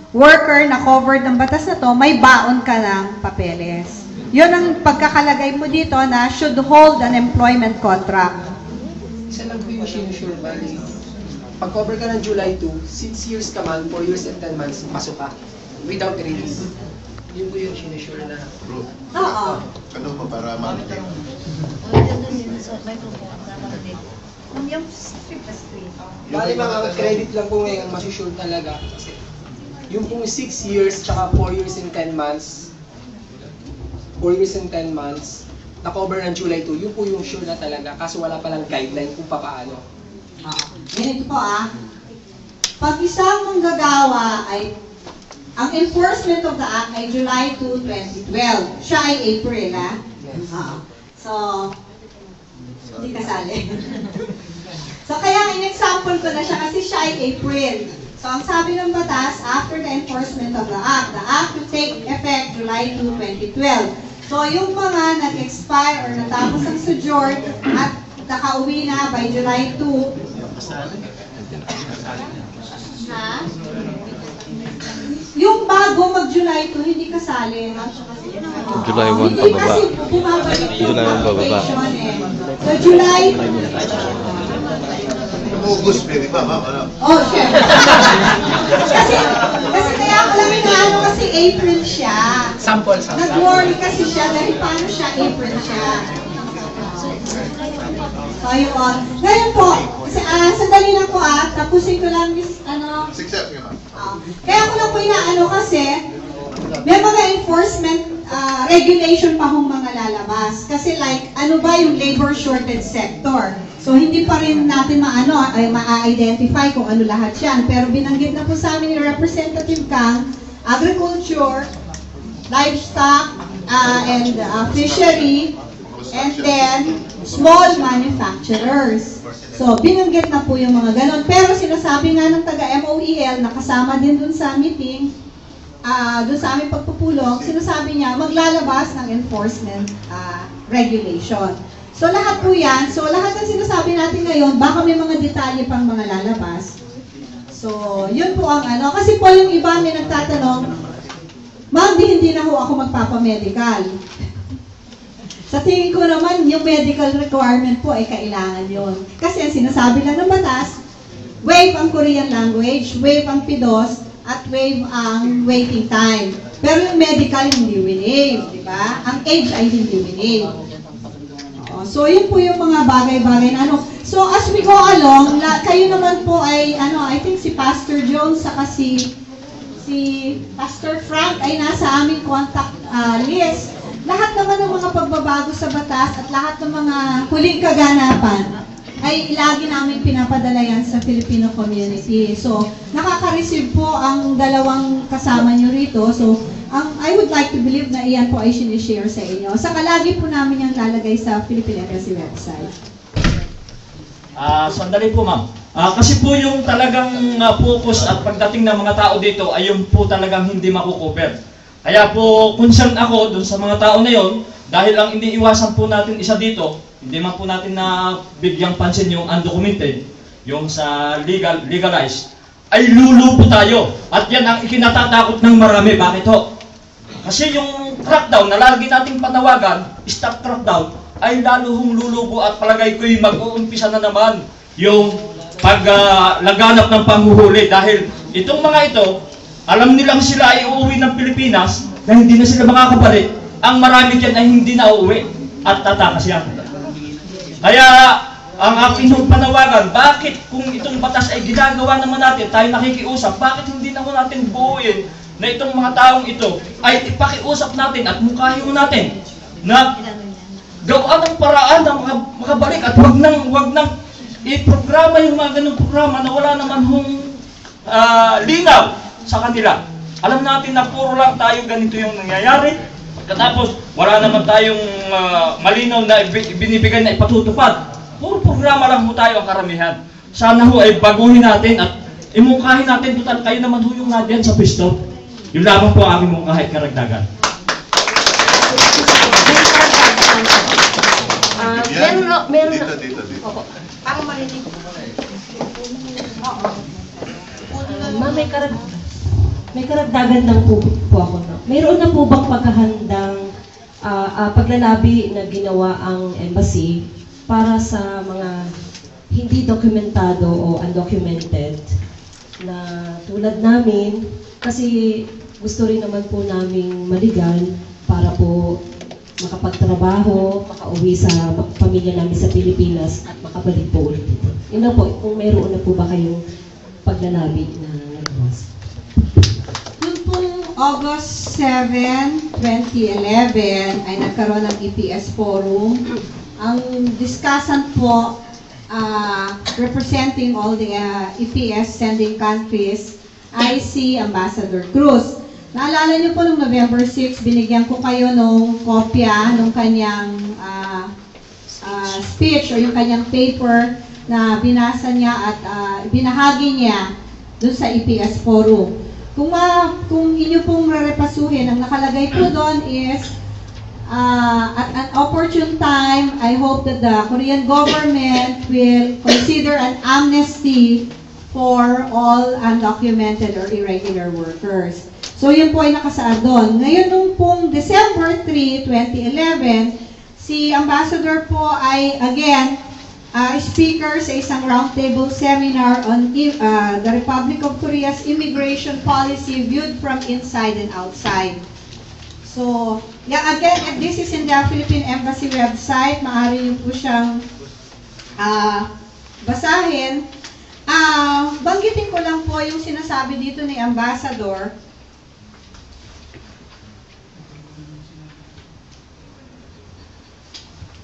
worker na covered ng batas na to, may baon ka ng papeles. Yun ang pagkakalagay mo dito na should hold an employment contract. Isa lang po yung sinusure ba? Pag-cover ka ng July 2, 6 years ka man, 4 years and 10 months, pasok ka. Without release. Yun po yung sinusure na. Oo. Ano pa para ma-retain? Bali mga credit lang po ngayon masusure talaga. Kasi yung pong 6 years, tsaka 4 years and 10 months, 4 years and 10 months, na-cover ng July 2, yun po yung sure na talaga. Kaso wala palang guideline kung paano. Ganito po Pag isang manggagawa ay, ang enforcement of the act ay July 2, 2012. Siya ay April, Yes. So, hindi kasali. So, kaya in-example ko na siya kasi siya ay April. So, ang sabi ng batas, after the enforcement of the act will take effect July 2, 2012. So, yung mga nag-expire or natapos ang sojourn at nakauwi na by July 2, yung bago mag-July 2, hindi kasali. July 1 hindi pababa. kasi bumabalik yung July 1 pababa. application So, July... August, pwede ba, ma'am? Ano? Oh, syempre. kasi kaya ako lang inaano kasi April siya. Sample. Nag-worry kasi siya dahil paano siya April siya. So, yun. Ngayon po, kasi sandali lang po tapusin ko lang Accept nga, ma'am. Kaya ko lang po inaano kasi may mga enforcement regulation pa hong mga lalabas. Kasi like, ano ba yung labor shortage sector? So, hindi pa rin natin ma-identify kung ano lahat yan. Pero binanggit na po sa amin ni Representative Kang, agriculture, livestock, and fishery, and then small manufacturers. So, binanggit na po yung mga ganon. Pero sinasabi nga ng taga-MOEL, nakasama din dun sa meeting, dun sa aming pagpupulong, sinasabi niya, maglalabas ng enforcement regulation. So, lahat po yan. So, lahat ng sinasabi natin ngayon, baka may mga detalye pang mga lalabas. So, yun po ang Kasi po yung iba may nagtatanong, ma'am, hindi na ho ako magpapamedical. Sa tingin ko naman, yung medical requirement po ay kailangan yun. Kasi ang sinasabi lang ng batas, waive ang Korean language, waive ang PIDOS, at waive ang waiting time. Pero yung medical hindi waive, di ba? Ang age ay hindi waive. So, yun po yung mga bagay-bagay na So, as we go along, kayo naman po ay, I think si Pastor Jones, saka si Pastor Frank ay nasa aming contact list. Lahat naman ng mga pagbabago sa batas at lahat ng mga huling kaganapan ay lagi namin pinapadala yan sa Filipino community. So, nakaka-receive po ang dalawang kasama nyo rito. So, I would like to believe na iyan po ay sinishare sa inyo. Saka lagi po namin yung lalagay sa Philippine Embassy website. Sandali po, ma'am. Kasi po yung talagang focus at pagdating ng mga tao dito ay yung po talagang hindi makukover. Kaya po, concerned ako dun sa mga tao na yon dahil ang iniiwasan po natin isa dito, hindi man po natin na bigyang pansin yung undocumented, yung sa legalized, ay lulupo tayo. At yan ang ikinatatakot ng marami. Bakit ho? Kasi yung crackdown na lagi nating panawagan, stop crackdown, ay lalo hong lulubo at palagay ko'y mag-uumpisa na naman yung paglaganap ng panghuhuli. Dahil itong mga ito, alam nilang sila ay uuwi ng Pilipinas na hindi na sila makakabalik. Ang marami dyan ay hindi na uuwi at tatakas yan. Kaya ang aking panawagan, bakit kung itong batas ay ginagawa naman natin, tayo nakikiusap, bakit hindi na natin buuin na itong mga taong ito ay ipakiusap natin at mukhahin natin na gawaan ng paraan na makabalik at wag nang i-programa yung mga ganung programa na wala naman hong linaw sa kanila. Alam natin na puro lang tayo ganito yung nangyayari. Pagkatapos, wala naman tayong malinaw na binibigay na ipatutupad. Puro programa lang ho tayo ang karamihan. Sana ho ay baguhin natin at imungkahin natin. Total, kayo naman ho yung nadiyan sa pisto. Yung lamang po ang aming mungkahin karagdagan. Meron dito. Opo. Para marinig. Ma'am, may karag... may karagdagan lang po ako. No? Mayroon na po bang paghahandang paglalabi na ginawa ang embassy para sa mga hindi dokumentado o undocumented na tulad namin, kasi gusto rin naman po naming maligal para po makapagtrabaho, makauwi sa pamilya namin sa Pilipinas at makabalik po ulit dito. Yun na po, kung mayroon na po ba kayong paglalabi na nagawa? Noong pong August 7, 2011 ay nagkaroon ng EPS Forum. Ang discussant po representing all the EPS sending countries ay si Ambassador Cruz. Naalala niyo po noong November 6, binigyan ko kayo ng kopya ng kanyang speech o yung kanyang paper na binasa niya at binahagi niya dun sa EPS Forum. Kung inyo pong rerepasuhin, ang nakalagay po doon is at an opportune time, I hope that the Korean government will consider an amnesty for all undocumented or irregular workers. So yun po ay nakasaad doon. Ngayon nung pong December 3, 2011, si Ambassador po ay again speaker sa isang roundtable seminar on the Republic of Korea's immigration policy viewed from inside and outside. So, yeah, again, this is in the Philippine Embassy website. Maaari niyo po siyang basahin. Banggitin ko lang po yung sinasabi dito ni Ambassador.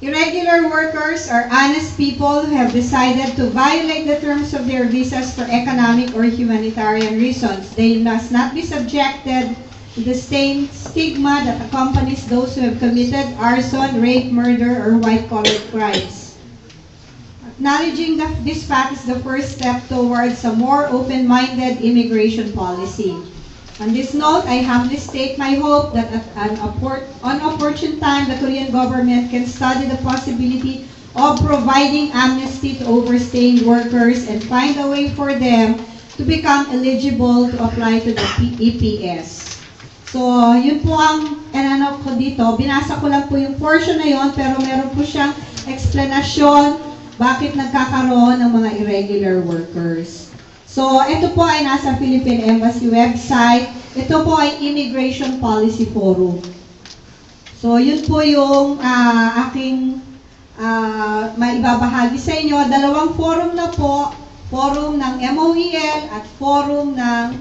Irregular workers are honest people who have decided to violate the terms of their visas for economic or humanitarian reasons. They must not be subjected to the same stigma that accompanies those who have committed arson, rape, murder, or white-collar crimes. Acknowledging this fact is the first step towards a more open-minded immigration policy. On this note, I humbly state my hope that at an opportune time, the Korean government can study the possibility of providing amnesty to overstaying workers and find a way for them to become eligible to apply to the EPS. So, yun po ang ano ko dito. Binasa ko lang po yung portion na yun, pero meron po siyang explanation bakit nagkakaroon ng mga irregular workers. So, ito po ay nasa Philippine Embassy website. Ito po ay Immigration Policy Forum. So, yun po yung aking maibabahagi sa inyo. Dalawang forum na po. Forum ng MOEL at forum ng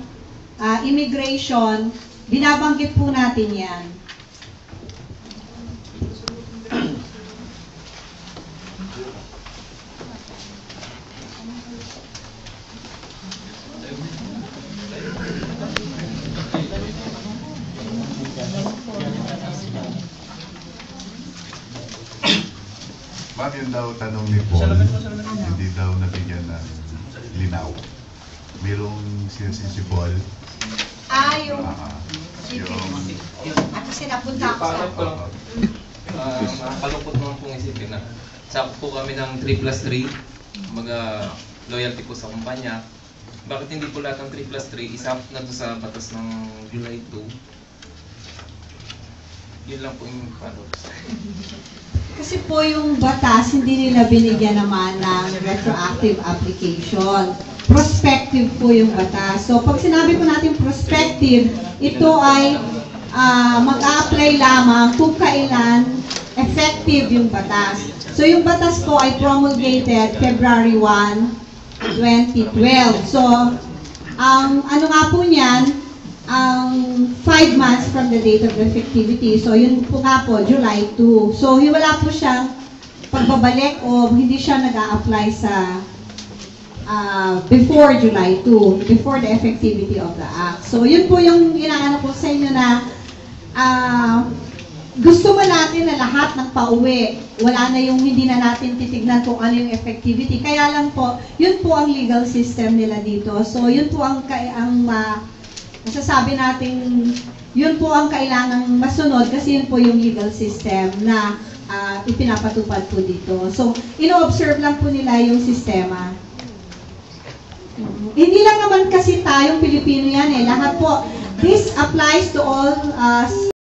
immigration. Binabanggit po natin yan. Ma'am, yun daw tanong ni Paul, hindi daw nabigyan ng linaw. Mayroong sinasin si Paul. Yung kasi napunta ako sa... Nakakalungkot naman pong isipin na sakop po kami ng 3+3, mga loyalty po sa kumpanya. Bakit hindi po lahat ng 3+3 isakop na to sa batas ng July 2? Yun lang po yung paradox. Kasi po yung batas, hindi nila binigyan naman ng retroactive application. Prospective po yung batas. So, pag sinabi po natin prospective, ito ay mag-a-apply lamang kung kailan effective yung batas. So, yung batas po ay promulgated February 1, 2012. So, ano nga po niyan, 5 months from the date of effectivity. So, yun po nga po, July 2. So, wala po siyang pagbabalik o hindi siya nag-a-apply sa before July 2, before the effectivity of the act. So, yun po yung inaano ko sa inyo na gusto mo natin na lahat ng pauwi. Wala na yung hindi na natin titignan kung ano yung effectivity. Kaya lang po, yun po ang legal system nila dito. So, yun po ang masasabi natin, yun po ang kailangang masunod kasi yun po yung legal system na ipinapatupad po dito. So, ino-observe lang po nila yung sistema. Hindi lang naman kasi tayong Pilipino yan eh. Lahat po. This applies to all